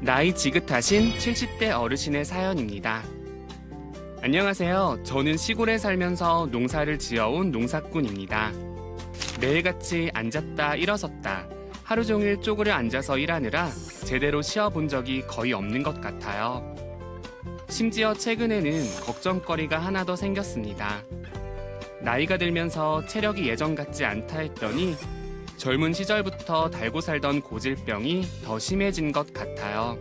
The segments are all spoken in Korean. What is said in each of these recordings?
나이 지긋하신 70대 어르신의 사연입니다. 안녕하세요. 저는 시골에 살면서 농사를 지어온 농사꾼입니다. 매일같이 앉았다 일어섰다 하루 종일 쪼그려 앉아서 일하느라 제대로 쉬어본 적이 거의 없는 것 같아요. 심지어 최근에는 걱정거리가 하나 더 생겼습니다. 나이가 들면서 체력이 예전 같지 않다 했더니 젊은 시절부터 달고 살던 고질병이 더 심해진 것 같아요.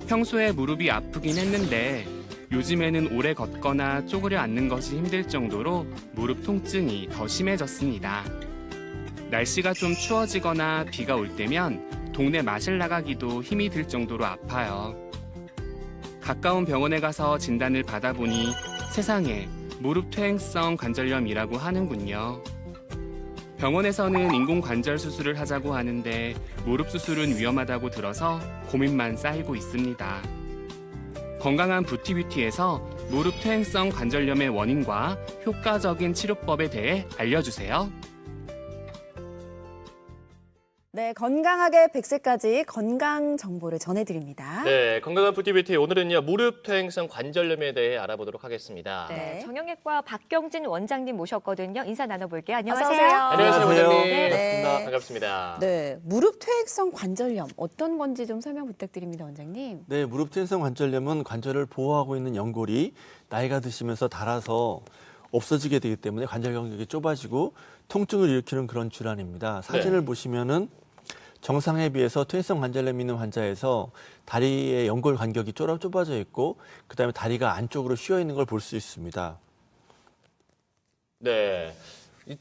평소에 무릎이 아프긴 했는데 요즘에는 오래 걷거나 쪼그려 앉는 것이 힘들 정도로 무릎 통증이 더 심해졌습니다. 날씨가 좀 추워지거나 비가 올 때면 동네 마실 나가기도 힘이 들 정도로 아파요. 가까운 병원에 가서 진단을 받아보니 세상에 무릎 퇴행성 관절염이라고 하는군요. 병원에서는 인공관절 수술을 하자고 하는데 무릎 수술은 위험하다고 들어서 고민만 쌓이고 있습니다. 건강한 부티뷰티에서 무릎 퇴행성 관절염의 원인과 효과적인 치료법에 대해 알려주세요. 네, 건강하게 100세까지 건강 정보를 전해드립니다. 네, 건강한 부티뷰티 오늘은요 무릎 퇴행성 관절염에 대해 알아보도록 하겠습니다. 네. 정형외과 박경진 원장님 모셨거든요. 인사 나눠볼게요. 어서 안녕하세요. 오세요. 안녕하세요, 안녕하세요. 원장님. 네. 반갑습니다. 네, 무릎 퇴행성 관절염 어떤 건지 좀 설명 부탁드립니다, 원장님. 네, 무릎 퇴행성 관절염은 관절을 보호하고 있는 연골이 나이가 드시면서 닳아서 없어지게 되기 때문에 관절 간격이 좁아지고 통증을 일으키는 그런 질환입니다. 사진을 보시면은 정상에 비해서 퇴행성 관절염 있는 환자에서 다리의 연골 간격이 좁아져 있고 그다음에 다리가 안쪽으로 휘어 있는 걸 볼 수 있습니다. 네.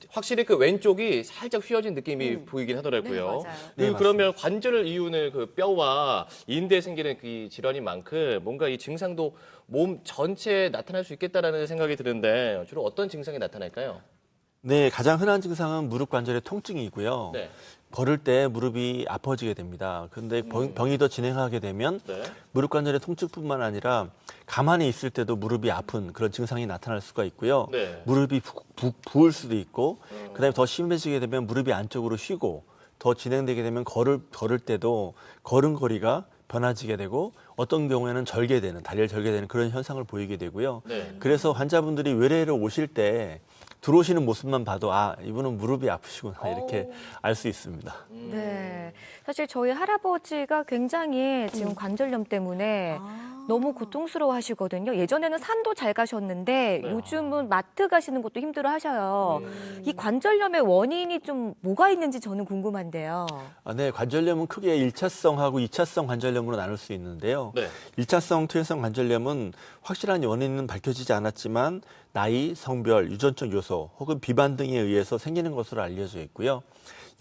확실히 그 왼쪽이 살짝 휘어진 느낌이 보이긴 하더라고요. 네, 맞아요. 네, 그러면 관절을 이루는 그 뼈와 인대에 생기는 그 질환인 만큼 뭔가 이 증상도 몸 전체에 나타날 수 있겠다라는 생각이 드는데 주로 어떤 증상이 나타날까요? 네, 가장 흔한 증상은 무릎 관절의 통증이고요. 네. 걸을 때 무릎이 아파지게 됩니다. 그런데 병이 더 진행하게 되면 네. 무릎 관절의 통증뿐만 아니라 가만히 있을 때도 무릎이 아픈 그런 증상이 나타날 수가 있고요. 네. 무릎이 부을 수도 있고 그다음에 더 심해지게 되면 무릎이 안쪽으로 휘고 더 진행되게 되면 걸을 때도 걸음걸이가 변화지게 되고 어떤 경우에는 절개되는 다리를 절개되는 그런 현상을 보이게 되고요. 네. 그래서 환자분들이 외래를 오실 때 들어오시는 모습만 봐도 아 이분은 무릎이 아프시구나 이렇게 알 수 있습니다. 네. 사실 저희 할아버지가 굉장히 지금 관절염 때문에 너무 고통스러워 하시거든요. 예전에는 산도 잘 가셨는데 요즘은 마트 가시는 것도 힘들어 하셔요. 이 관절염의 원인이 좀 뭐가 있는지 저는 궁금한데요. 네, 관절염은 크게 1차성하고 2차성 관절염으로 나눌 수 있는데요. 네. 1차성 퇴행성 관절염은 확실한 원인은 밝혀지지 않았지만 나이, 성별, 유전적 요소 혹은 비만 등에 의해서 생기는 것으로 알려져 있고요.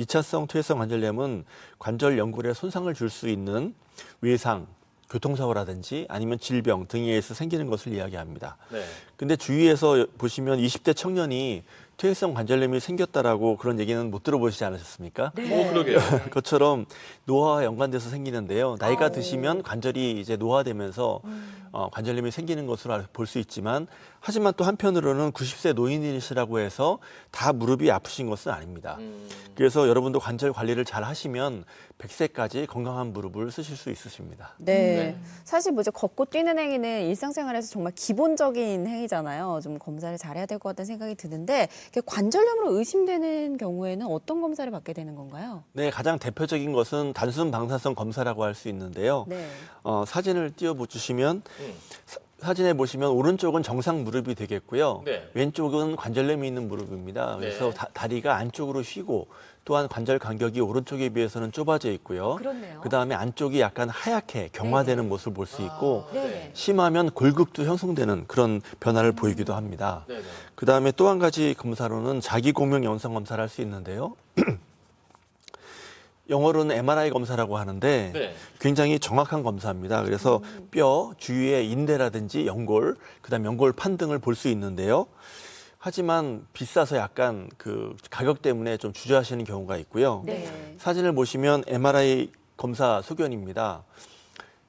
2차성 퇴행성 관절염은 관절 연골에 손상을 줄 수 있는 외상, 교통사고라든지 아니면 질병 등에 의해서 생기는 것을 이야기합니다. 네. 근데 주위에서 보시면 20대 청년이 퇴행성 관절염이 생겼다라고 그런 얘기는 못 들어보시지 않으셨습니까? 그러게요. 그것처럼 노화와 연관돼서 생기는데요. 나이가 드시면 관절이 이제 노화되면서 관절염이 생기는 것으로 볼 수 있지만 하지만 또 한편으로는 90세 노인이시라고 해서 다 무릎이 아프신 것은 아닙니다. 그래서 여러분도 관절 관리를 잘 하시면 100세까지 건강한 무릎을 쓰실 수 있으십니다. 네. 사실 뭐 이제 걷고 뛰는 행위는 일상생활에서 정말 기본적인 행위잖아요. 좀 검사를 잘해야 될 것 같다는 생각이 드는데 관절염으로 의심되는 경우에는 어떤 검사를 받게 되는 건가요? 네, 가장 대표적인 것은 단순 방사선 검사라고 할 수 있는데요. 네. 사진을 띄워주시면 사진에 보시면 오른쪽은 정상 무릎이 되겠고요. 네. 왼쪽은 관절염이 있는 무릎입니다. 그래서 네. 다리가 안쪽으로 휘고 또한 관절 간격이 오른쪽에 비해서는 좁아져 있고요. 그렇네요. 그다음에 안쪽이 약간 하얗게 경화되는 모습을 볼 수 있고 네. 심하면 골극도 형성되는 그런 변화를 보이기도 합니다. 네. 네. 그다음에 또 한 가지 검사로는 자기공명 영상 검사를 할 수 있는데요. 영어로는 MRI 검사라고 하는데 네. 굉장히 정확한 검사입니다. 그래서 뼈 주위의 인대라든지 연골, 그다음 연골판 등을 볼 수 있는데요. 하지만 비싸서 약간 그 가격 때문에 좀 주저하시는 경우가 있고요. 네. 사진을 보시면 MRI 검사 소견입니다.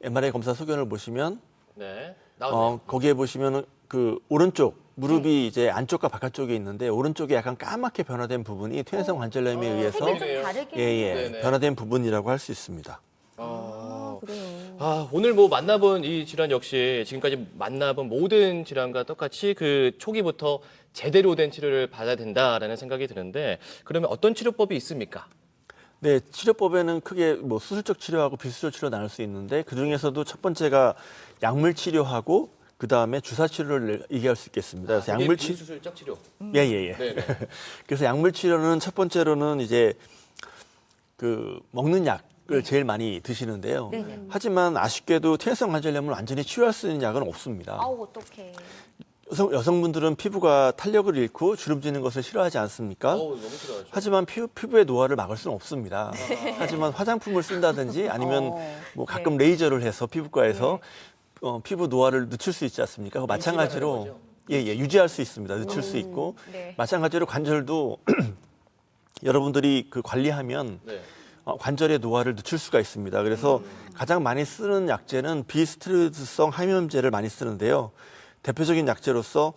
MRI 검사 소견을 보시면 네. 나오네요. 거기에 보시면 그 오른쪽 무릎이 이제 안쪽과 바깥쪽에 있는데 오른쪽에 약간 까맣게 변화된 부분이 퇴행성 관절염에 의해서 색이 좀 다르긴 예, 네네. 변화된 부분이라고 할 수 있습니다. 그래요. 아, 오늘 뭐 만나본 이 질환 역시 지금까지 만나본 모든 질환과 똑같이 그 초기부터 제대로 된 치료를 받아야 된다라는 생각이 드는데 그러면 어떤 치료법이 있습니까? 네, 치료법에는 크게 뭐 수술적 치료하고 비수술 치료 나눌 수 있는데 그 중에서도 첫 번째가 약물 치료하고 그 다음에 주사 치료를 얘기할 수 있겠습니다. 그래서 약물 치료, 비수술적 치료. 예예예. 네. 네. 그래서 약물 치료는 첫 번째로는 이제 그 먹는 약을 제일 많이 드시는데요. 네네. 하지만 아쉽게도 퇴행성 관절염을 완전히 치료할 수 있는 약은 없습니다. 아우 어떡해. 여성분들은 피부가 탄력을 잃고 주름지는 것을 싫어하지 않습니까? 어우, 너무 싫어하죠. 하지만 피부의 노화를 막을 수는 없습니다. 하지만 화장품을 쓴다든지 아니면 뭐 가끔 레이저를 해서 피부과에서 피부 노화를 늦출 수 있지 않습니까? 마찬가지로 유지할 수 있습니다. 늦출 수 있고 네. 마찬가지로 관절도 여러분들이 그 관리하면 네. 관절의 노화를 늦출 수가 있습니다. 그래서 가장 많이 쓰는 약제는 비스테로이드성 항염제를 많이 쓰는데요. 대표적인 약제로서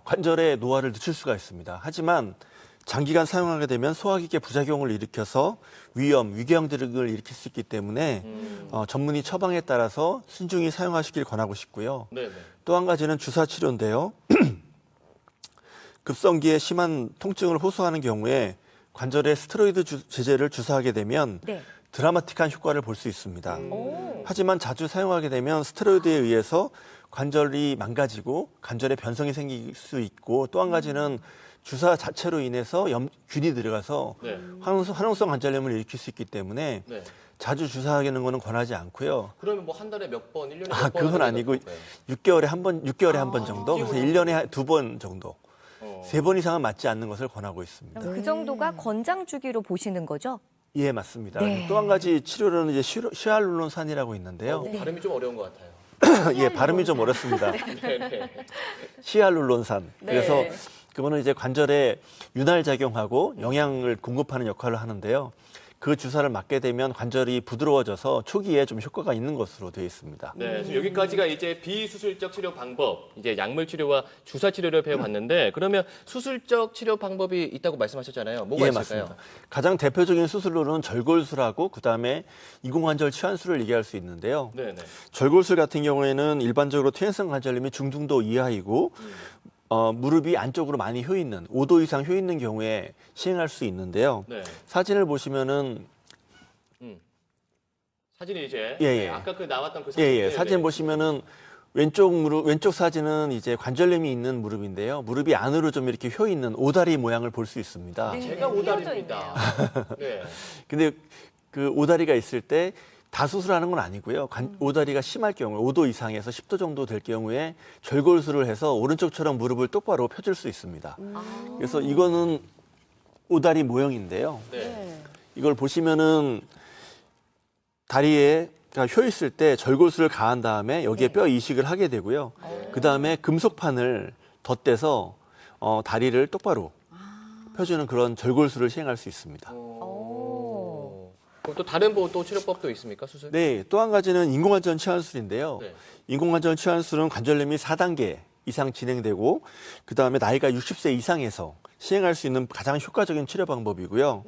관절의 노화를 늦출 수가 있습니다. 하지만 장기간 사용하게 되면 소화기계 부작용을 일으켜서 위궤양 등을 일으킬 수 있기 때문에 전문의 처방에 따라서 신중히 사용하시길 권하고 싶고요. 네, 네. 또 한 가지는 주사 치료인데요. 급성기에 심한 통증을 호소하는 경우에 관절에 스테로이드 제제를 주사하게 되면 네. 드라마틱한 효과를 볼 수 있습니다. 오. 하지만 자주 사용하게 되면 스테로이드에 의해서 관절이 망가지고 관절에 변성이 생길 수 있고 또 한 가지는 주사 자체로 인해서 균이 들어가서 네. 화농성 관절염을 일으킬 수 있기 때문에 네. 자주 주사하는 것은 권하지 않고요. 그러면 뭐 한 달에 몇 번, 1년에 몇 번? 그건 아니고 6개월에 한 번 정도, 그래서 1년에 2번 정도, 3번 이상은 맞지 않는 것을 권하고 있습니다. 그럼 그 정도가 권장 주기로 보시는 거죠? 예, 맞습니다. 네. 또 한 가지 치료로는 이제 히알루론산이라고 있는데요. 발음이 좀 어려운 것 같아요. 예, 발음이 좀 어렵습니다. 네, 네. 히알루론산. 그래서 네. 그거는 이제 관절에 윤활 작용하고 영양을 공급하는 역할을 하는데요. 그 주사를 맞게 되면 관절이 부드러워져서 초기에 좀 효과가 있는 것으로 되어 있습니다. 네, 지금 여기까지가 이제 비수술적 치료 방법, 이제 약물 치료와 주사 치료를 배워봤는데 그러면 수술적 치료 방법이 있다고 말씀하셨잖아요. 뭐가 예, 있을까요? 맞습니다. 가장 대표적인 수술로는 절골술하고 그다음에 인공관절 치환술을 얘기할 수 있는데요. 네, 네. 절골술 같은 경우에는 일반적으로 퇴행성 관절염이 중등도 이하이고 무릎이 안쪽으로 많이 휘어 있는 5도 이상 휘어 있는 경우에 시행할 수 있는데요. 네. 사진을 보시면은 사진이 이제 예, 네, 예. 아까 그 나왔던 그 사진. 예, 사진 보시면은 왼쪽 사진은 이제 관절염이 있는 무릎인데요. 무릎이 안으로 좀 이렇게 휘어 있는 오다리 모양을 볼 수 있습니다. 제가 오다리입니다. 네. 근데 그 오다리가 있을 때 다 수술하는 건 아니고요. 오다리가 심할 경우에 5도 이상에서 10도 정도 될 경우에 절골술을 해서 오른쪽처럼 무릎을 똑바로 펴줄 수 있습니다. 그래서 이거는 오다리 모형인데요. 네. 이걸 보시면은 다리에 휘어 있을 때 절골술을 가한 다음에 여기에 뼈 이식을 하게 되고요. 그 다음에 금속판을 덧대서 다리를 똑바로 펴주는 그런 절골술을 시행할 수 있습니다. 그럼 또 다른 뭐 또 치료법도 있습니까? 수술? 네, 또 한 가지는 인공관절 치환술인데요. 네. 인공관절 치환술은 관절염이 4단계 이상 진행되고 그 다음에 나이가 60세 이상에서 시행할 수 있는 가장 효과적인 치료 방법이고요.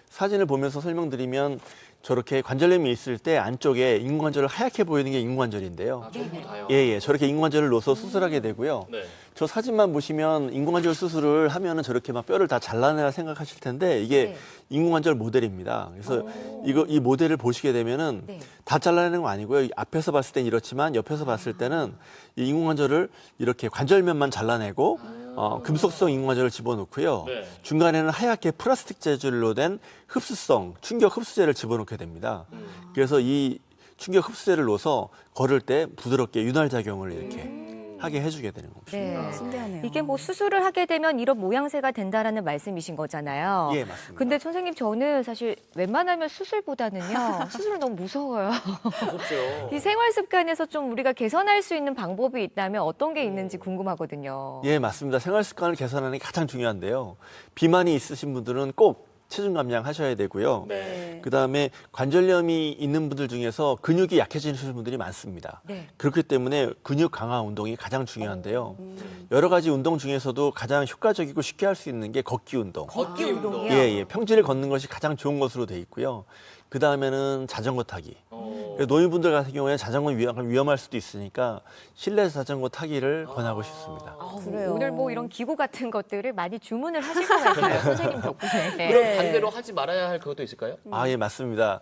사진을 보면서 설명드리면 저렇게 관절염이 있을 때 안쪽에 인공관절을 하얗게 보이는 게 인공관절인데요. 전부 다요? 예, 저렇게 인공관절을 넣어서 수술하게 되고요. 네. 저 사진만 보시면 인공관절 수술을 하면은 저렇게 막 뼈를 다 잘라내라 생각하실 텐데 이게 네. 인공관절 모델입니다. 그래서 이 모델을 보시게 되면은 네. 다 잘라내는 거 아니고요. 앞에서 봤을 땐 이렇지만 옆에서 봤을 때는 이 인공관절을 이렇게 관절면만 잘라내고 금속성 인공관절을 집어넣고요. 네. 중간에는 하얗게 플라스틱 재질로 된 흡수성 충격 흡수제를 집어넣게 됩니다. 그래서 이 충격 흡수제를 넣어서 걸을 때 부드럽게 윤활 작용을 이렇게 하게 해주게 되는 겁니다. 네. 신기하네요. 이게 뭐 수술을 하게 되면 이런 모양새가 된다라는 말씀이신 거잖아요. 예, 맞습니다. 근데 선생님 저는 사실 웬만하면 수술보다는요. 수술은 너무 무서워요. 그렇죠. 이 생활 습관에서 좀 우리가 개선할 수 있는 방법이 있다면 어떤 게 있는지 궁금하거든요. 예, 맞습니다. 생활 습관을 개선하는 게 가장 중요한데요. 비만이 있으신 분들은 꼭 체중 감량하셔야 되고요. 네. 그다음에 관절염이 있는 분들 중에서 근육이 약해지는 분들이 많습니다. 네. 그렇기 때문에 근육 강화 운동이 가장 중요한데요. 여러 가지 운동 중에서도 가장 효과적이고 쉽게 할 수 있는 게 걷기 운동. 걷기 운동이요? 예, 평지를 걷는 것이 가장 좋은 것으로 돼 있고요. 그다음에는 자전거 타기. 그래서 노인분들 같은 경우에 자전거 위험할 수도 있으니까 실내 자전거 타기를 권하고 싶습니다. 그래요. 오늘 뭐 이런 기구 같은 것들을 많이 주문을 하실 것 같아요. 선생님 덕분에. 그럼 네. 반대로 하지 말아야 할 그것도 있을까요? 아, 예, 맞습니다.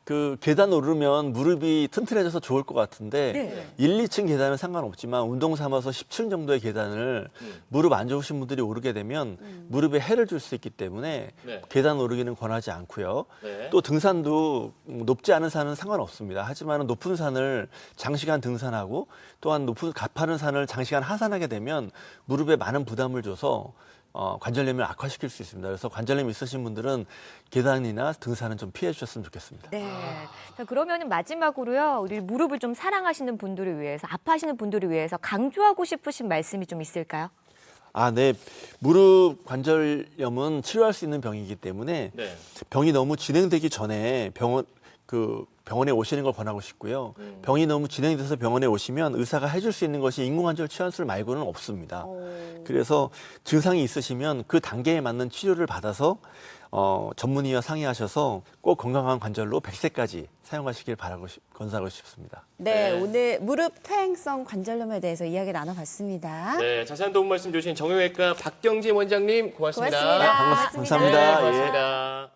그 계단 오르면 무릎이 튼튼해져서 좋을 것 같은데 네. 1, 2층 계단은 상관없지만 운동 삼아서 10층 정도의 계단을 무릎 안 좋으신 분들이 오르게 되면 무릎에 해를 줄 수 있기 때문에 네. 계단 오르기는 권하지 않고요. 네. 또 등산도 높지 않은 산은 상관없습니다. 하지만 높은 산을 장시간 등산하고 또한 가파른 산을 장시간 하산하게 되면 무릎에 많은 부담을 줘서 관절염을 악화시킬 수 있습니다. 그래서 관절염 있으신 분들은 계단이나 등산은 좀 피해 주셨으면 좋겠습니다. 네. 자, 그러면 마지막으로요. 우리 무릎을 좀 사랑하시는 분들을 위해서, 아파하시는 분들을 위해서 강조하고 싶으신 말씀이 좀 있을까요? 아, 네. 무릎 관절염은 치료할 수 있는 병이기 때문에 네. 병이 너무 진행되기 전에 병원에 오시는 걸 권하고 싶고요. 병이 너무 진행돼서 병원에 오시면 의사가 해줄 수 있는 것이 인공관절 치환술 말고는 없습니다. 그래서 증상이 있으시면 그 단계에 맞는 치료를 받아서 전문의와 상의하셔서 꼭 건강한 관절로 100세까지 사용하시길 권하고 싶습니다. 네, 네. 오늘 무릎 퇴행성 관절염에 대해서 이야기 나눠봤습니다. 네, 자세한 도움 말씀 주신 정형외과 박경진 원장님 고맙습니다. 고맙습니다. 감사합니다. 네, 예. 고맙습니다.